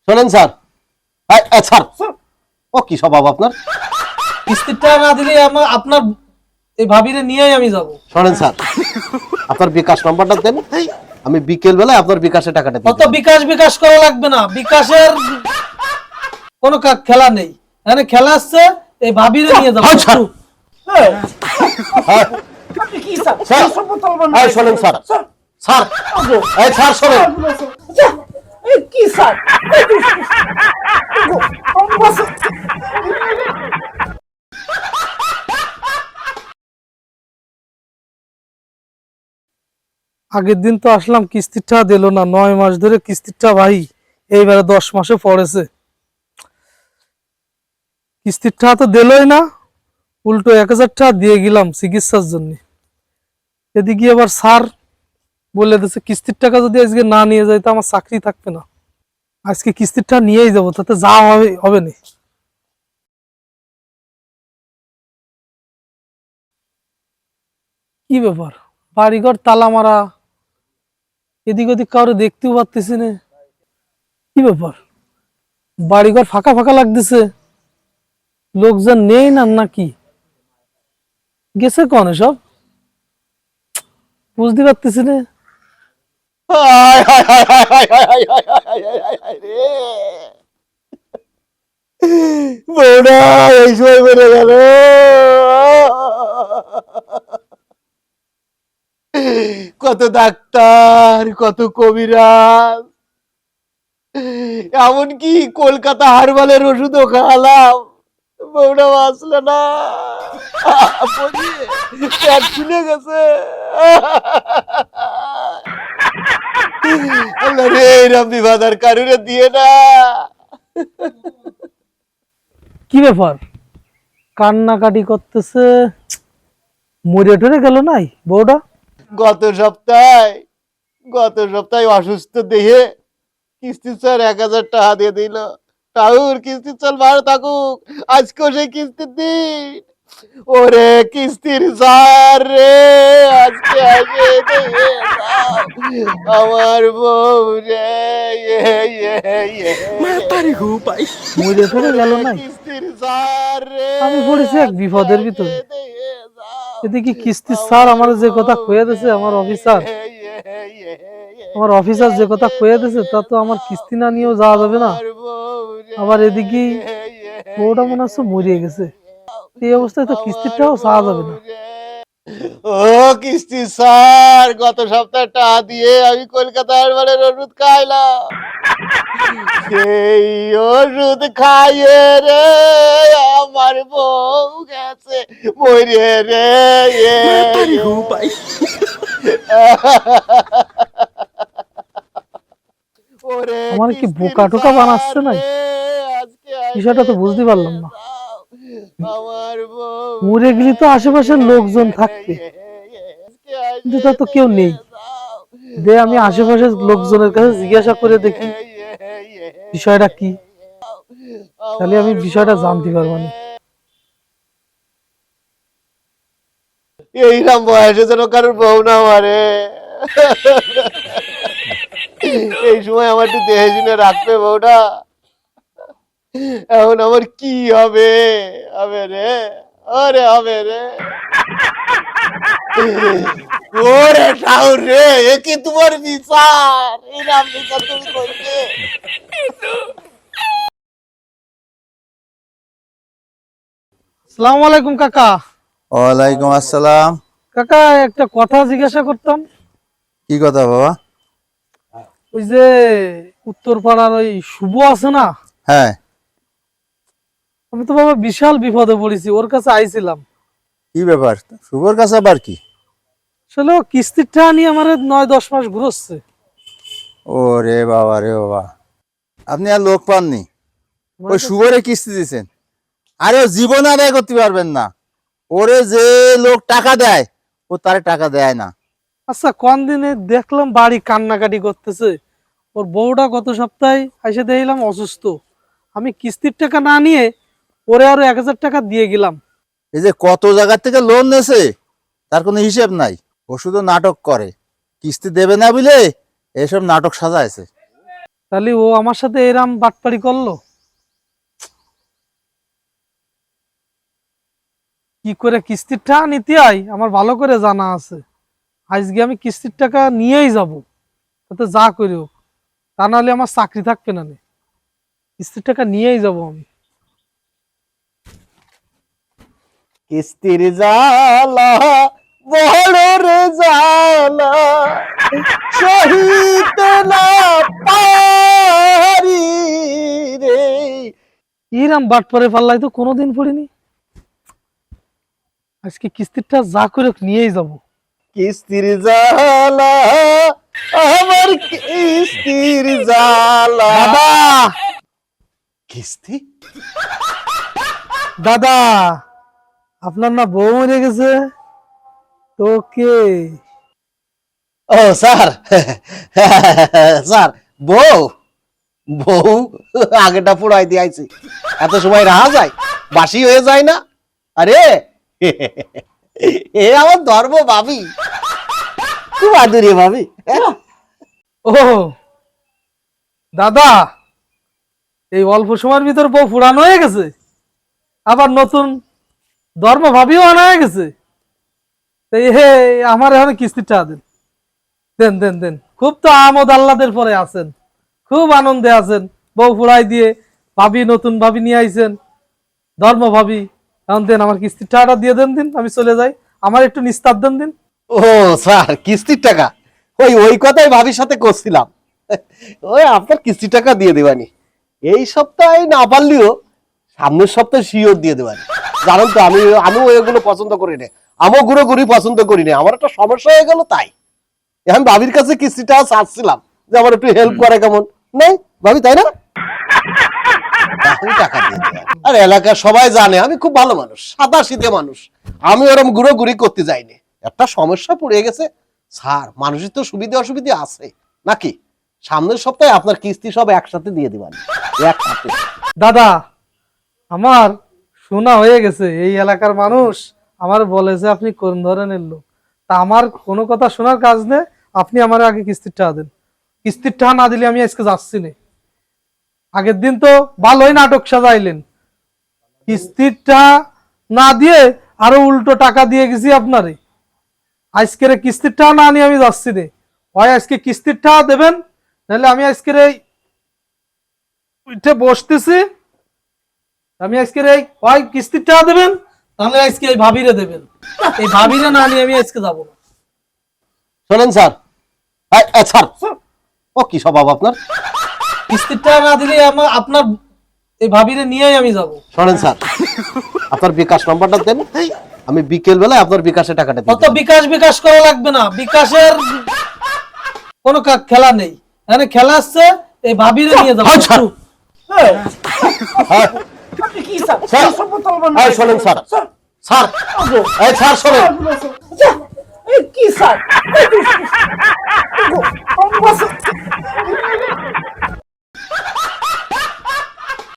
শোনেন sir, sir ও কি স্বভাব আপনার? কিস্তিটা না দিলে আপনার এই ভাবিরে নিয়েই আমি যাব। শোনেন স্যার, আপনার বিকাশ নাম্বারটা দেন, আমি বিকেল বেলায় আপনার বিকাশে টাকাটা দিয়ে অত বিকাশ করা লাগবে না, বিকাশের কোনো খেলা নেই, এখানে খেলা আসছে এই ভাবিরে নিয়ে যাব। স্যার কি স্যার? স্যার, শোনেন স্যার, স্যার স্যার শোনেন, কি স্যার? আগের দিন তো আসলাম, কিস্তিটা দিল না, 9 মাস ধরে কিস্তিটা ভাই, এইবারে 10 মাসে পড়েছে, কিস্তিটা তো দিলই না, উল্টো 1000 টাকা দিয়ে গেলাম চিকিৎসার জন্য। এদিকে আবার স্যার বলে দিচ্ছে কিস্তির টাকা যদি আজকে না নিয়ে যাই তো আমার চাকরি থাকবে না। আজকে কিস্তিটা নিয়েই যাবো, তাতে যা হবে হবে না। কি ব্যাপার, বাড়িঘর তালা মারা, এদিক ওদিক কাউরে দেখতেও পারতেছি না। কি ব্যাপার, বাড়িঘর ফাঁকা ফাঁকা লাগতেছে, লোকজন নেই না নাকি গেছে কোন সব, বুঝতে পারতেছি না। বউটা এই সময় বেড়ে গেল। কত ডাক্তার, কত কবিরাজ, এমনকি কলকাতা হারবালের ওষুধও খাওয়ালাম, বউটা বাঁচলো না, পেট ফুলে গেছে। আল্লাহ রে, এরম বিপদ আর কারুরে দিয়ে না। কি ব্যাপার, কান্নাকাটি করতেছে, মরে টরে গেল নাই বউটা? গত সপ্তাহে অসুস্থ দেহে কিস্তি স্যার 1000 টাকা দিয়ে দিল। টাউর কিস্তি চল ভালো থাকুক, আজকেও সেই কিস্তির দিন। ওরে কিস্তির স্যার রে, আজকে আসে দিয়ে যাও আমার বউ রে। মরে টরে গেল নাই, কিস্তির স্যার রে, আমি পড়েছি এক বিপদের ভিতরে। আজকে দিয়ে যাও এদিকে কিস্তির স্যার আমার যে কথা কয়ে দিয়েছে, আমার অফিসার যে কথা কয়ে দিয়েছে, তা তো আমার কিস্তি না নিয়েও যাওয়া যাবে না। আবার এদিকে বউটা মনে হচ্ছে মরিয়ে গেছে, এই অবস্থায় তো কিস্তিটাও চাওয়া যাবে না। ও কিস্তি স্যার, গত সপ্তাহে টাকা দিয়ে আমি কলকাতার বারের ওষুধ খাইলাম, সেই ওষুধ খাইয়ে রে আমার বউ গেছে মরে রে। আমার কি বোকা টোকা বানাচ্ছে নাই, বিষয়টা তো বুঝতে পারলাম না। মরে গেলে তো আশেপাশের লোকজন থাকবে, কিন্তু তা তো কেউ নেই। দে আমি আশেপাশের লোকজনের কাছে জিজ্ঞাসা করে দেখি বিষয়টা কি, তাহলে আমি বিষয়টা জানতে পারবো না। এইরকম বয়সে যেন কারোর বউ না মারে। এই সময় আমার একটু দেহে শুনে রাখবে বউটা। এখন আমার কি হবে, হবে রে, ওরে হবে রে, ওরে ঠাউর রে, এ কি তোমার বিচার? এরকম বিচার তুমি করবে? আসসালামু আলাইকুম কাকা। ওয়ালাইকুম আসসালাম। কাকা একটা কথা জিজ্ঞাসা করতাম। কি কথা বাবা? ওই যে উত্তরপাড়ার ওই শুভ আছে না, হ্যাঁ, আমি তো বাবা বিশাল বিপদে পড়েছি, ওর কাছে আইছিলাম। কি ব্যাপার? শুভর কাছে আবার কি? আসলে ও কিস্তির টাকা নিয়ে আমার 9-10 মাস ঘুরছে। ও রে বাবা রে বাবা, আপনি আর লোক পাননি? ওই শুভরে কিস্তি দিয়েছেন, আরে ও জীবন আদায় করতে পারবেন না। ওরে যে লোক টাকা দেয়, ও তারে টাকা দেয় না। আচ্ছা, কোন দিনে দেখলাম বাড়ি কান্নাকাটি করতেছে, ওর বউটা গত সপ্তাহে এসে দেখলাম অসুস্থ, আমি কিস্তির টাকা না নিয়ে ওরে আরো 1000 টাকা দিয়ে গেলাম। এই যে কত জায়গা থেকে লোন নেছে, তার কোনো হিসেব নাই। ও শুধু নাটক করে, কিস্তি দেবে না বলে এসব নাটক সাজাইছে। তাহলে ও আমার সাথে এরম বাটপাড়ি করলো? কি করে কিস্তির টাকা নিতে হয় আমার ভালো করে জানা আছে। আজকে আমি কিস্তির টাকা নিয়েই যাব, তাতে যা করি হোক, তা নাহলে আমার চাকরি থাকবে না। কিস্তির টাকা নিয়েই যাব আমি। কিস্তির জ্বালা বড় রে জ্বালা সহিতে না পারি রে। এরম বাটপাড়ে পাল্লাই তো কোনোদিন পড়িনি। আজকে কিস্তিরটা যা করে হোক নিয়েই যাব। কিস্তির জ্বালা আমার কিস্তির জ্বালা। দাদা, কিস্তি? দাদা, আপনার না বউ মরে গেছে? তো কে? ও স্যার, স্যার বউ বউ আগেটা পুরাই দিয়েছি। এত সময় রাহা যায়? বাসি হয়ে যায় না? আরে এ আমার ধর্ম ভাবি, খুব আদুরি ভাবি। ও দাদা, এই অল্প সময়ের ভিতর বউ পুরানো হয়ে গেছে, আবার নতুন ধর্ম ভাবিও আনা হয়ে গেছে। হে, আমার এখন কিস্তিটা দেন, দেন দেন দেন। খুব তো আমোদ আল্লাদের পরে আছেন, খুব আনন্দে আছেন। বউ ফুরাই দিয়ে ভাবি, নতুন ভাবি নিয়ে আইছেন, ধর্ম ভাবি। এখন দেন আমার কিস্তির টাকাটা দিয়ে দেন, দিন আমি চলে যাই। আমার একটু নিস্তার দেন দিন। ও স্যার, কিস্তির টাকা? ওই কথাই ভাবির সাথে করছিলাম। ওই আপনার কিস্তির টাকা দিয়ে দেবানি। এই সপ্তাহে না পারলেও সামনের সপ্তাহে শিওর দিয়ে দেবানি। জানেন তো আমি ওইগুলো পছন্দ করি না, আমিও গুঁড়ো গুড়ি পছন্দ করি না। আমার একটা সমস্যা হয়ে গেল, তাই আমি ভাবির কাছে কিস্তিটা চাচ্ছিলাম যে আমার একটু হেল্প করে। কেমন নেই ভাবি, তাই না? আমি টাকা দিয়ে দেব। আর এলাকার সবাই জানে আমি খুব ভালো মানুষ, সাদা সিধে মানুষ। আমি ওরকম গুঁড়ো গুড়ি করতে যাইনি। একটা সমস্যা পড়ে গেছে স্যার, মানুষের তো সুবিধা অসুবিধা আছে নাকি? সামনের সপ্তাহে আপনার কিস্তি সব একসাথে দিয়ে দিবেন, একসাথে। দাদা, আমার শোনা হয়ে গেছে, এই এলাকার মানুষ আমার বলেছে আপনি কোন ধরনের লোক। তা আমার কোনো কথা শোনার কাজ নেই, আপনি আমার আগে কিস্তির টাকা দেন। কিস্তির টাকা না দিলে আমি আজকে যাচ্ছি না। আগের দিন তো ভালোই নাটক সাজাইলেন, কিস্তির টাকা না দিয়ে আরো উল্টো টাকা দিয়ে গেছি আপনারে। আজকের কিস্তির টাকা না নিয়ে আমি যাচ্ছি না। হয় আজকে কিস্তির টাকা দেবেন, নাহলে আমি আজকের এই উঠে বসতেছি। আমি আজকের এই হয় কিস্তির টাকা দেবেন, তাহলে আজকে এই ভাবিরে দেবেন। এই ভাবিরে না নিয়ে আমি আজকে যাবো না। শোনেন স্যার, স্যার ও কি স্বভাব আপনার? কিস্তির টাকা না দিলে আমার আপনার এই ভাবিরে নিয়েই আমি যাব। শোনেন স্যার, আপনার বিকাশ নাম্বারটা দেন, আমি বিকেল বেলায় আপনার বিকাশে টাকাটা দিই। অত বিকাশ বিকাশ করা লাগবে না, বিকাশের কোনো খেলা নেই। এখানে খেলা আসছে এই ভাবিরে নিয়ে যাবো। আচ্ছা। হ্যাঁ, আপনি কি স্যার? স্যার, সব বোতল বন্ধ এই করে শোনেন দিন। স্যার, স্যার, স্যার, এই স্যার শোনেন। স্যার, এই কি স্যার? এই দুষ্টু